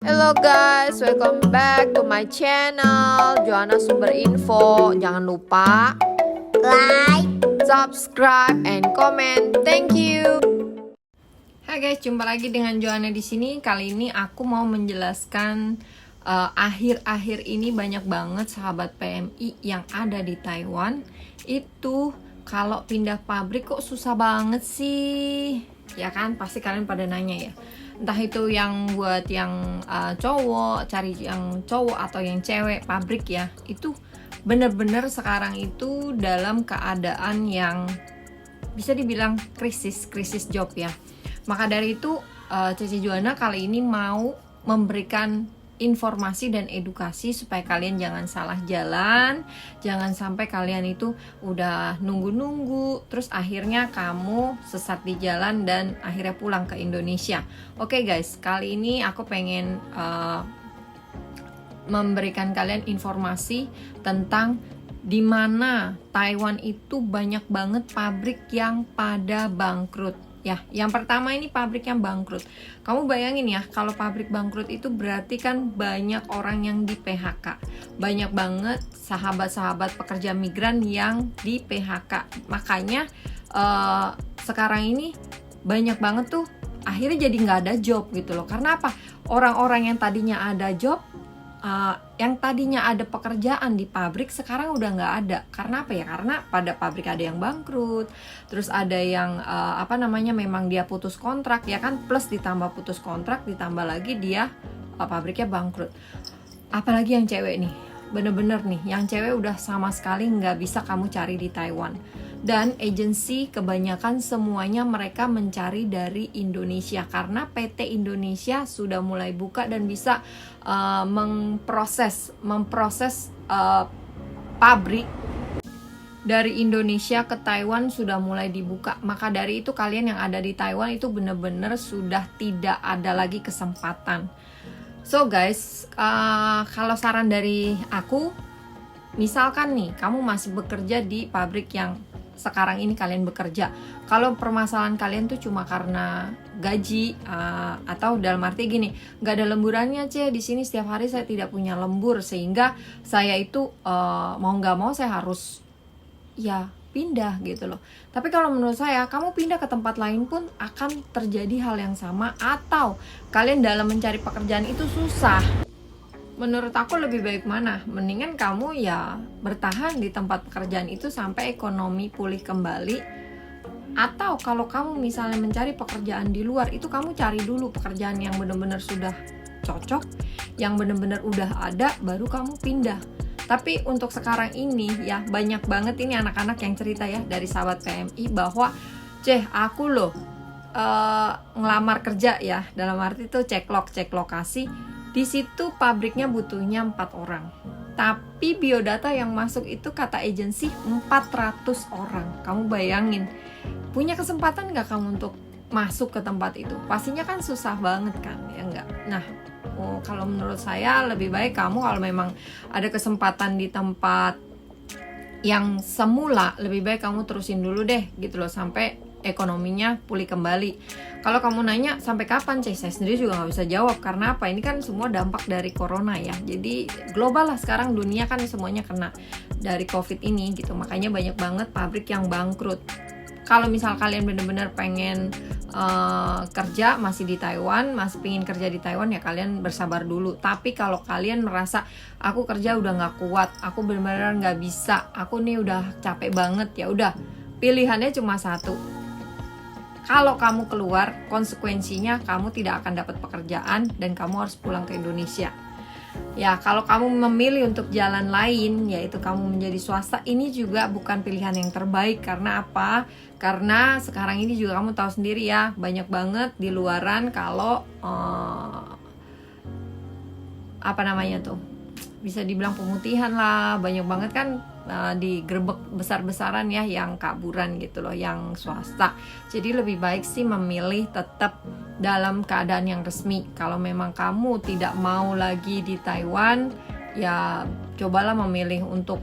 Hello guys, welcome back to my channel Joanna Sumber Info. Jangan lupa like, subscribe, and comment. Thank you. Hai guys, jumpa lagi dengan Joanna di sini. Kali ini aku mau menjelaskan akhir-akhir ini banyak banget sahabat PMI yang ada di Taiwan itu kalau pindah pabrik kok susah banget sih. Ya kan, pasti kalian pada nanya ya. Entah itu yang buat yang cowok, cari yang cowok atau yang cewek pabrik ya. Itu bener-bener sekarang itu dalam keadaan yang bisa dibilang krisis job ya. Maka dari itu Cici Joanna kali ini mau memberikan informasi dan edukasi supaya kalian jangan salah jalan, jangan sampai kalian itu udah nunggu-nunggu terus akhirnya kamu sesat di jalan dan akhirnya pulang ke Indonesia. Oke guys, kali ini aku pengen memberikan kalian informasi tentang di mana Taiwan itu banyak banget pabrik yang pada bangkrut. Ya, yang pertama ini pabrik yang bangkrut. Kamu bayangin ya, kalau pabrik bangkrut itu berarti kan banyak orang yang di PHK. Banyak banget sahabat-sahabat pekerja migran yang di PHK. Makanya sekarang ini banyak banget tuh akhirnya jadi nggak ada job gitu loh. Karena apa? Orang-orang yang tadinya ada job, yang tadinya ada pekerjaan di pabrik sekarang udah nggak ada. Karena apa ya? Karena pada pabrik ada yang bangkrut, terus ada yang memang dia putus kontrak ya kan, plus ditambah putus kontrak ditambah lagi dia pabriknya bangkrut. Apalagi yang cewek nih, bener-bener nih yang cewek udah sama sekali nggak bisa kamu cari di Taiwan. Dan agensi kebanyakan semuanya mereka mencari dari Indonesia karena PT Indonesia sudah mulai buka dan bisa memproses pabrik dari Indonesia ke Taiwan sudah mulai dibuka. Maka dari itu kalian yang ada di Taiwan itu benar-benar sudah tidak ada lagi kesempatan. So guys, kalau saran dari aku, misalkan nih kamu masih bekerja di pabrik yang sekarang ini kalian bekerja. Kalau permasalahan kalian tuh cuma karena gaji atau dalam arti gini, nggak ada lemburannya di sini setiap hari saya tidak punya lembur sehingga saya itu mau nggak mau saya harus ya pindah gitu loh. Tapi kalau menurut saya kamu pindah ke tempat lain pun akan terjadi hal yang sama atau kalian dalam mencari pekerjaan itu susah. Menurut aku lebih baik mana? Mendingan kamu ya bertahan di tempat pekerjaan itu sampai ekonomi pulih kembali. Atau kalau kamu misalnya mencari pekerjaan di luar, itu kamu cari dulu pekerjaan yang benar-benar sudah cocok, yang benar-benar udah ada, baru kamu pindah. Tapi untuk sekarang ini ya banyak banget ini anak-anak yang cerita ya dari sahabat PMI bahwa aku loh ngelamar kerja ya, dalam arti itu cek lokasi. Di situ pabriknya butuhnya 4 orang. Tapi biodata yang masuk itu kata agensi 400 orang. Kamu bayangin, punya kesempatan nggak kamu untuk masuk ke tempat itu? Pastinya kan susah banget kan, ya nggak? Nah, kalau menurut saya lebih baik kamu kalau memang ada kesempatan di tempat yang semula, lebih baik kamu terusin dulu deh gitu loh sampai ekonominya pulih kembali. Kalau kamu nanya sampai kapan, saya sendiri juga nggak bisa jawab karena apa? Ini kan semua dampak dari corona ya. Jadi global lah sekarang, dunia kan semuanya kena dari COVID ini gitu. Makanya banyak banget pabrik yang bangkrut. Kalau misal kalian benar-benar pengen kerja masih di Taiwan, masih pengen kerja di Taiwan ya kalian bersabar dulu. Tapi kalau kalian merasa aku kerja udah nggak kuat, aku benar-benar nggak bisa, aku nih udah capek banget, ya udah pilihannya cuma satu. Kalau kamu keluar, konsekuensinya kamu tidak akan dapat pekerjaan dan kamu harus pulang ke Indonesia. Ya, kalau kamu memilih untuk jalan lain, yaitu kamu menjadi swasta, ini juga bukan pilihan yang terbaik. Karena apa? Karena sekarang ini juga kamu tahu sendiri ya, banyak banget di luaran kalau bisa dibilang pemutihan lah, banyak banget kan digerebek besar-besaran ya yang kaburan gitu loh, yang swasta. Jadi lebih baik sih memilih tetap dalam keadaan yang resmi. Kalau memang kamu tidak mau lagi di Taiwan, ya cobalah memilih untuk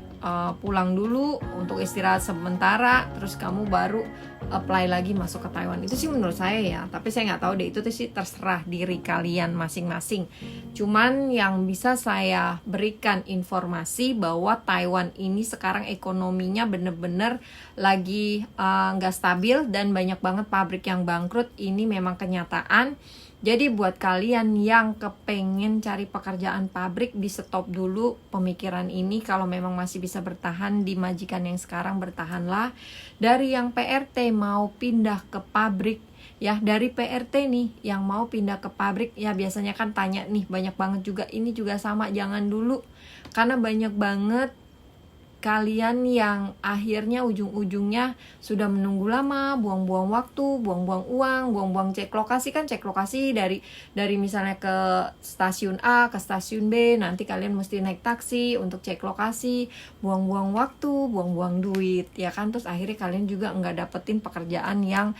pulang dulu untuk istirahat sementara, terus kamu baru apply lagi masuk ke Taiwan. Itu sih menurut saya ya, tapi saya nggak tahu deh, itu sih terserah diri kalian masing-masing. Cuman yang bisa saya berikan informasi bahwa Taiwan ini sekarang ekonominya bener-bener lagi nggak stabil dan banyak banget pabrik yang bangkrut. Ini memang kenyataan. Jadi buat kalian yang kepengen cari pekerjaan pabrik, di stop dulu pemikiran ini. Kalau memang masih bisa bertahan di majikan yang sekarang, bertahanlah. Dari yang PRT mau pindah ke pabrik, ya dari PRT nih yang mau pindah ke pabrik, ya biasanya kan tanya nih, banyak banget juga. Ini juga sama, jangan dulu. Karena banyak banget kalian yang akhirnya ujung-ujungnya sudah menunggu lama, buang-buang waktu, buang-buang uang, buang-buang cek lokasi. Kan cek lokasi dari misalnya ke stasiun A ke stasiun B, nanti kalian mesti naik taksi untuk cek lokasi, buang-buang waktu, buang-buang duit, ya kan. Terus akhirnya kalian juga nggak dapetin pekerjaan yang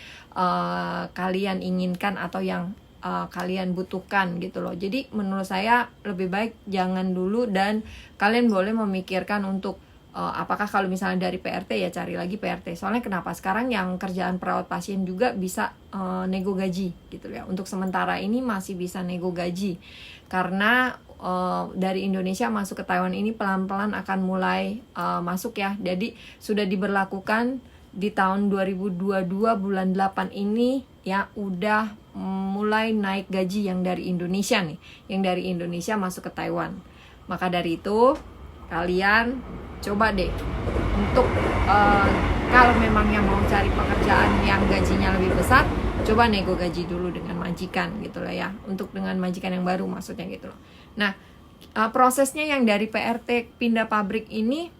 kalian inginkan atau yang kalian butuhkan gitu loh. Jadi menurut saya lebih baik jangan dulu, dan kalian boleh memikirkan untuk apakah kalau misalnya dari PRT ya cari lagi PRT. Soalnya kenapa? Sekarang yang kerjaan perawat pasien juga bisa nego gaji gitu ya. Untuk sementara ini masih bisa nego gaji. Karena dari Indonesia masuk ke Taiwan ini pelan-pelan akan mulai masuk ya. Jadi sudah diberlakukan di tahun 2022 bulan 8 ini ya, udah mulai naik gaji yang dari Indonesia nih. Yang dari Indonesia masuk ke Taiwan. Maka dari itu kalian coba deh untuk kalau memang yang mau cari pekerjaan yang gajinya lebih besar, coba nego gaji dulu dengan majikan gitu loh ya, untuk dengan majikan yang baru maksudnya gitu loh. Nah prosesnya yang dari PRT pindah pabrik ini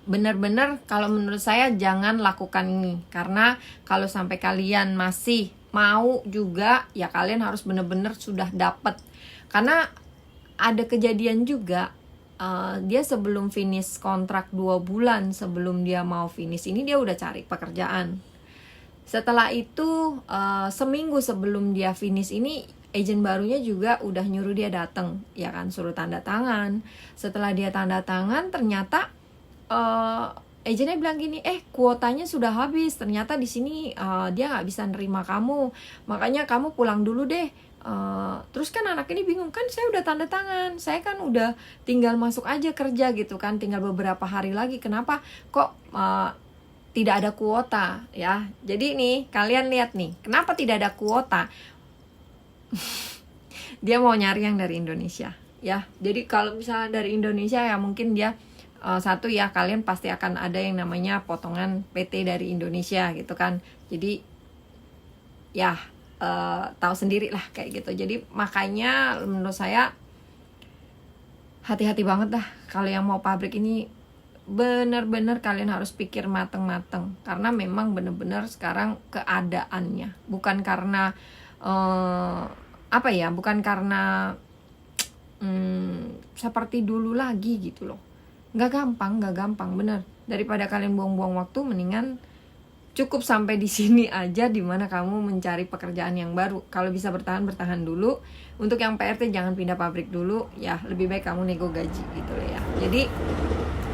benar-benar kalau menurut saya jangan lakukan ini, karena kalau sampai kalian masih mau juga ya kalian harus benar-benar sudah dapat. Karena ada kejadian juga, dia sebelum finish kontrak 2 bulan sebelum dia mau finish ini, dia udah cari pekerjaan. Setelah itu seminggu sebelum dia finish ini, agent barunya juga udah nyuruh dia datang, ya kan, suruh tanda tangan. Setelah dia tanda tangan, ternyata agentnya bilang gini, kuotanya sudah habis, ternyata di sini dia nggak bisa nerima kamu, makanya kamu pulang dulu deh. Terus kan anak ini bingung, kan saya udah tanda tangan, saya kan udah tinggal masuk aja kerja gitu kan, tinggal beberapa hari lagi, kenapa kok tidak ada kuota ya. Jadi nih kalian lihat nih, kenapa tidak ada kuota. Dia mau nyari yang dari Indonesia ya. Jadi kalau misalnya dari Indonesia ya mungkin dia satu ya, kalian pasti akan ada yang namanya potongan PT dari Indonesia gitu kan. Jadi ya tahu sendiri lah kayak gitu. Jadi makanya menurut saya hati-hati banget dah kalau yang mau pabrik ini. Bener-bener kalian harus pikir mateng-mateng, karena memang bener-bener sekarang keadaannya bukan karena bukan karena seperti dulu lagi gitu loh. Nggak gampang bener. Daripada kalian buang-buang waktu, mendingan cukup sampai di sini aja, dimana kamu mencari pekerjaan yang baru. Kalau bisa bertahan dulu. Untuk yang PRT jangan pindah pabrik dulu ya, lebih baik kamu nego gaji gitu loh ya. Jadi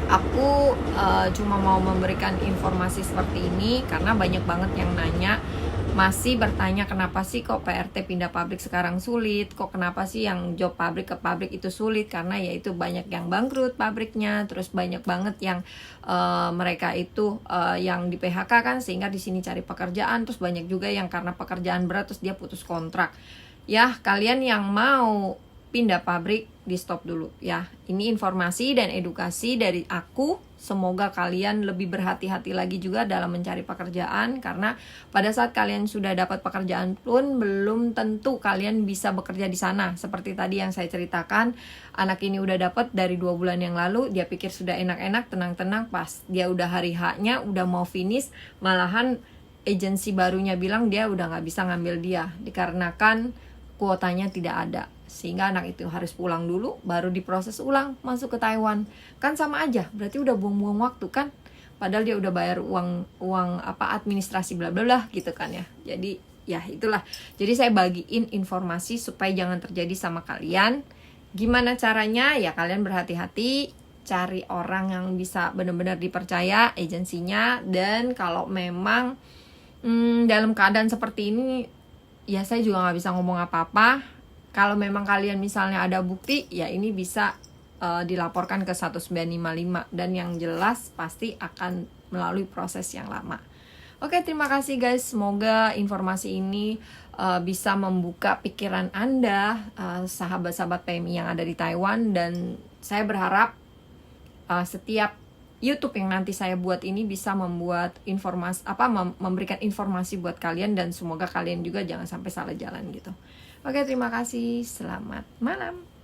aku cuma mau memberikan informasi seperti ini karena banyak banget yang nanya, masih bertanya kenapa sih kok PRT pindah pabrik sekarang sulit, kok kenapa sih yang job pabrik ke pabrik itu sulit. Karena ya itu banyak yang bangkrut pabriknya, terus banyak banget yang mereka itu yang di PHK kan, sehingga di sini cari pekerjaan. Terus banyak juga yang karena pekerjaan berat terus dia putus kontrak. Ya kalian yang mau pindah pabrik, di stop dulu ya. Ini informasi dan edukasi dari aku. Semoga kalian lebih berhati-hati lagi juga dalam mencari pekerjaan, karena pada saat kalian sudah dapat pekerjaan pun belum tentu kalian bisa bekerja di sana. Seperti tadi yang saya ceritakan, anak ini udah dapat dari 2 bulan yang lalu, dia pikir sudah enak-enak, tenang-tenang, pas dia udah hari H-nya, udah mau finish, malahan agensi barunya bilang dia udah nggak bisa ngambil dia dikarenakan kuotanya tidak ada. Sehingga anak itu harus pulang dulu, baru diproses ulang masuk ke Taiwan. Kan sama aja, berarti udah buang-buang waktu kan. Padahal dia udah bayar uang administrasi bla bla bla gitu kan ya. Jadi ya itulah. Jadi saya bagiin informasi supaya jangan terjadi sama kalian. Gimana caranya? Ya kalian berhati-hati, cari orang yang bisa benar-benar dipercaya agensinya. Dan kalau memang dalam keadaan seperti ini ya saya juga nggak bisa ngomong apa-apa. Kalau memang kalian misalnya ada bukti, ya ini bisa dilaporkan ke 1955, dan yang jelas pasti akan melalui proses yang lama. Oke, terima kasih guys. Semoga informasi ini bisa membuka pikiran Anda, sahabat-sahabat PMI yang ada di Taiwan, dan saya berharap setiap YouTube yang nanti saya buat ini bisa membuat informasi memberikan informasi buat kalian, dan semoga kalian juga jangan sampai salah jalan gitu. Oke, terima kasih. Selamat malam.